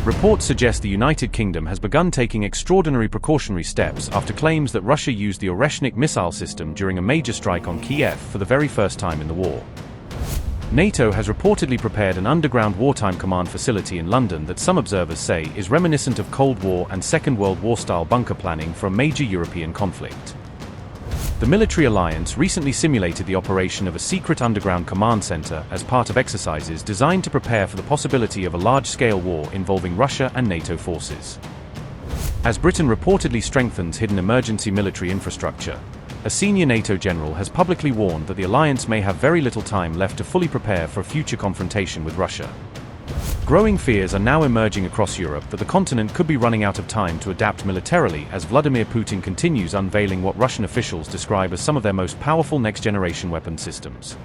Reports suggest the United Kingdom has begun taking extraordinary precautionary steps after claims that Russia used the Oreshnik missile system during a major strike on Kyiv for the very first time in the war. NATO has reportedly prepared an underground wartime command facility in London that some observers say is reminiscent of Cold War and Second World War-style bunker planning for a major European conflict. The military alliance recently simulated the operation of a secret underground command center as part of exercises designed to prepare for the possibility of a large-scale war involving Russia and NATO forces. As Britain reportedly strengthens hidden emergency military infrastructure, a senior NATO general has publicly warned that the alliance may have very little time left to fully prepare for a future confrontation with Russia. Growing fears are now emerging across Europe that the continent could be running out of time to adapt militarily as Vladimir Putin continues unveiling what Russian officials describe as some of their most powerful next-generation weapon systems.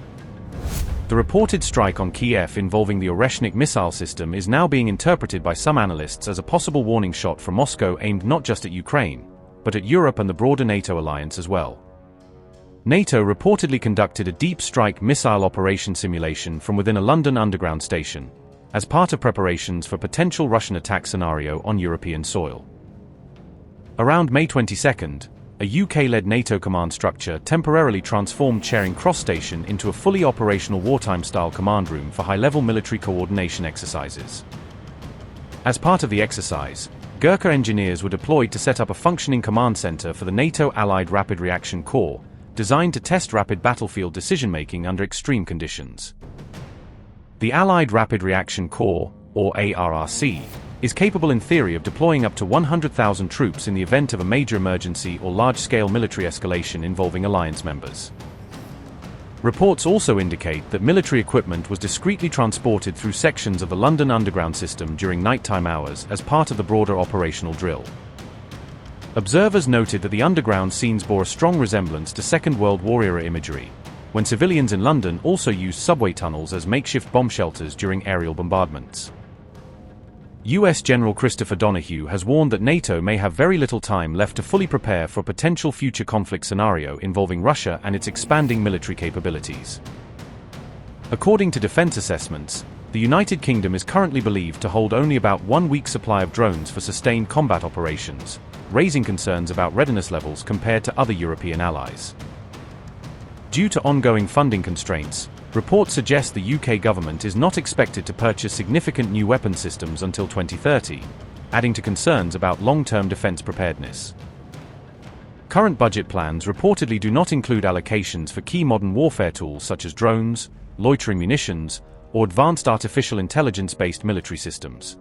The reported strike on Kyiv involving the Oreshnik missile system is now being interpreted by some analysts as a possible warning shot from Moscow aimed not just at Ukraine, but at Europe and the broader NATO alliance as well. NATO reportedly conducted a deep strike missile operation simulation from within a London underground station, as part of preparations for potential Russian attack scenario on European soil. Around May 22, a UK-led NATO command structure temporarily transformed Charing Cross Station into a fully operational wartime-style command room for high-level military coordination exercises. As part of the exercise, Gurkha engineers were deployed to set up a functioning command center for the NATO Allied Rapid Reaction Corps, designed to test rapid battlefield decision-making under extreme conditions. The Allied Rapid Reaction Corps, or ARRC, is capable in theory of deploying up to 100,000 troops in the event of a major emergency or large-scale military escalation involving alliance members. Reports also indicate that military equipment was discreetly transported through sections of the London Underground system during nighttime hours as part of the broader operational drill. Observers noted that the underground scenes bore a strong resemblance to Second World War-era imagery, when civilians in London also used subway tunnels as makeshift bomb shelters during aerial bombardments. US General Christopher Donahue has warned that NATO may have very little time left to fully prepare for a potential future conflict scenario involving Russia and its expanding military capabilities. According to defense assessments, the United Kingdom is currently believed to hold only about 1 week's supply of drones for sustained combat operations, raising concerns about readiness levels compared to other European allies. Due to ongoing funding constraints, reports suggest the UK government is not expected to purchase significant new weapon systems until 2030, adding to concerns about long-term defense preparedness. Current budget plans reportedly do not include allocations for key modern warfare tools such as drones, loitering munitions, or advanced artificial intelligence-based military systems.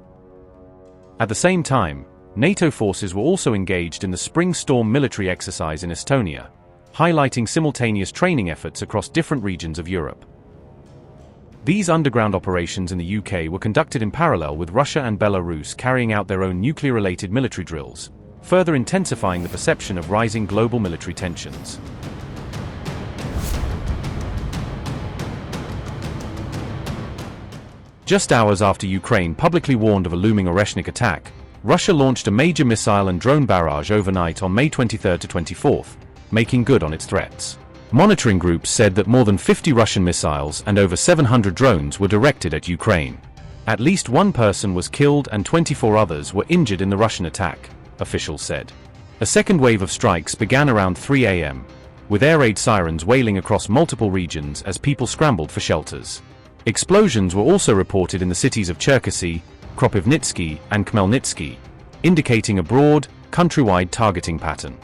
At the same time, NATO forces were also engaged in the Spring Storm military exercise in Estonia, highlighting simultaneous training efforts across different regions of Europe. These underground operations in the UK were conducted in parallel with Russia and Belarus carrying out their own nuclear-related military drills, further intensifying the perception of rising global military tensions. Just hours after Ukraine publicly warned of a looming Oreshnik attack, Russia launched a major missile and drone barrage overnight on May 23 to 24, making good on its threats. Monitoring groups said that more than 50 Russian missiles and over 700 drones were directed at Ukraine. At least one person was killed and 24 others were injured in the Russian attack, officials said. A second wave of strikes began around 3 a.m., with air raid sirens wailing across multiple regions as people scrambled for shelters. Explosions were also reported in the cities of Cherkasy, Kropivnitsky, and Khmelnytsky, indicating a broad, countrywide targeting pattern.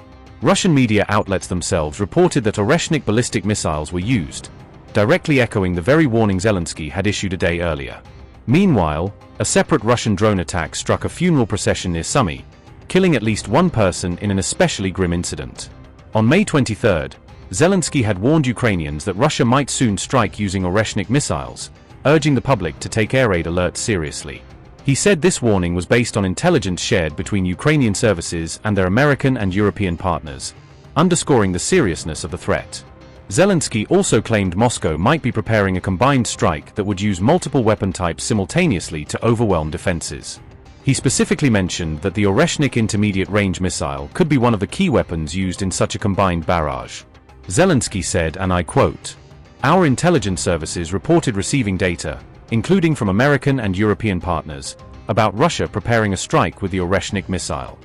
Russian media outlets themselves reported that Oreshnik ballistic missiles were used, directly echoing the very warning Zelensky had issued a day earlier. Meanwhile, a separate Russian drone attack struck a funeral procession near Sumy, killing at least one person in an especially grim incident. On May 23, Zelensky had warned Ukrainians that Russia might soon strike using Oreshnik missiles, urging the public to take air raid alerts seriously. He said this warning was based on intelligence shared between Ukrainian services and their American and European partners, underscoring the seriousness of the threat. Zelensky also claimed Moscow might be preparing a combined strike that would use multiple weapon types simultaneously to overwhelm defenses. He specifically mentioned that the Oreshnik intermediate-range missile could be one of the key weapons used in such a combined barrage. Zelensky said, and I quote, "Our intelligence services reported receiving data, including from American and European partners, about Russia preparing a strike with the Oreshnik missile.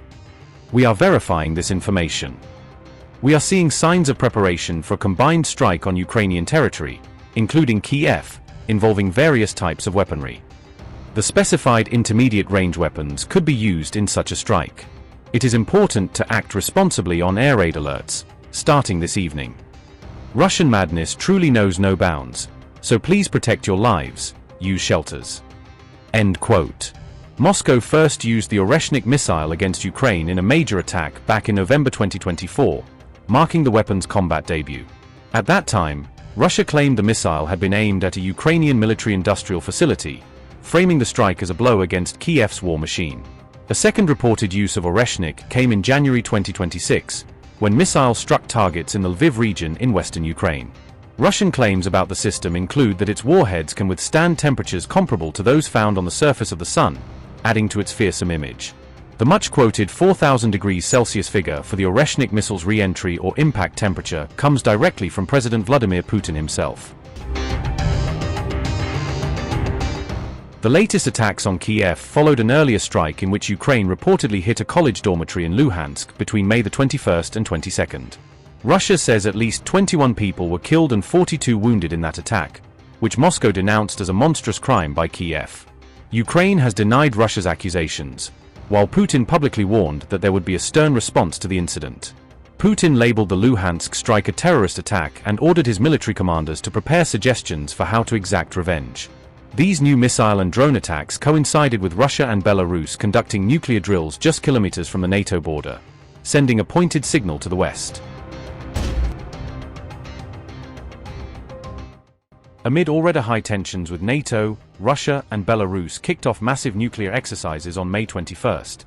We are verifying this information. We are seeing signs of preparation for a combined strike on Ukrainian territory, including Kyiv, involving various types of weaponry. The specified intermediate-range weapons could be used in such a strike. It is important to act responsibly on air raid alerts, starting this evening. Russian madness truly knows no bounds, so please protect your lives, use shelters. End quote. Moscow first used the Oreshnik missile against Ukraine in a major attack back in November 2024, marking the weapon's combat debut. At that time, Russia claimed the missile had been aimed at a Ukrainian military-industrial facility, framing the strike as a blow against Kyiv's war machine. A second reported use of Oreshnik came in January 2026, when missiles struck targets in the Lviv region in western Ukraine. Russian claims about the system include that its warheads can withstand temperatures comparable to those found on the surface of the sun, adding to its fearsome image. The much-quoted 4,000 degrees Celsius figure for the Oreshnik missile's re-entry or impact temperature comes directly from President Vladimir Putin himself. The latest attacks on Kyiv followed an earlier strike in which Ukraine reportedly hit a college dormitory in Luhansk between May the 21st and 22nd. Russia says at least 21 people were killed and 42 wounded in that attack, which Moscow denounced as a monstrous crime by Kyiv. Ukraine has denied Russia's accusations, while Putin publicly warned that there would be a stern response to the incident. Putin labeled the Luhansk strike a terrorist attack and ordered his military commanders to prepare suggestions for how to exact revenge. These new missile and drone attacks coincided with Russia and Belarus conducting nuclear drills just kilometers from the NATO border, sending a pointed signal to the West. Amid already high tensions with NATO, Russia and Belarus kicked off massive nuclear exercises on May 21st,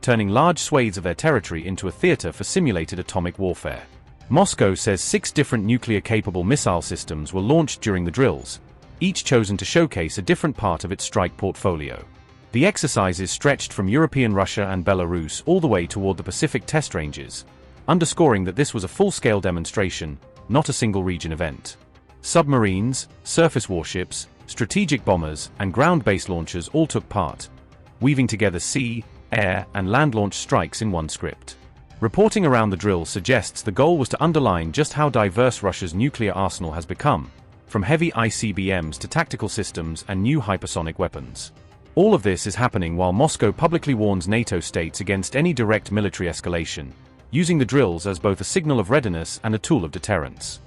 turning large swathes of their territory into a theater for simulated atomic warfare. Moscow says 6 different nuclear-capable missile systems were launched during the drills, each chosen to showcase a different part of its strike portfolio. The exercises stretched from European Russia and Belarus all the way toward the Pacific test ranges, underscoring that this was a full-scale demonstration, not a single-region event. Submarines, surface warships, strategic bombers, and ground-based launchers all took part, weaving together sea, air, and land-launched strikes in one script. Reporting around the drill suggests the goal was to underline just how diverse Russia's nuclear arsenal has become, from heavy ICBMs to tactical systems and new hypersonic weapons. All of this is happening while Moscow publicly warns NATO states against any direct military escalation, using the drills as both a signal of readiness and a tool of deterrence.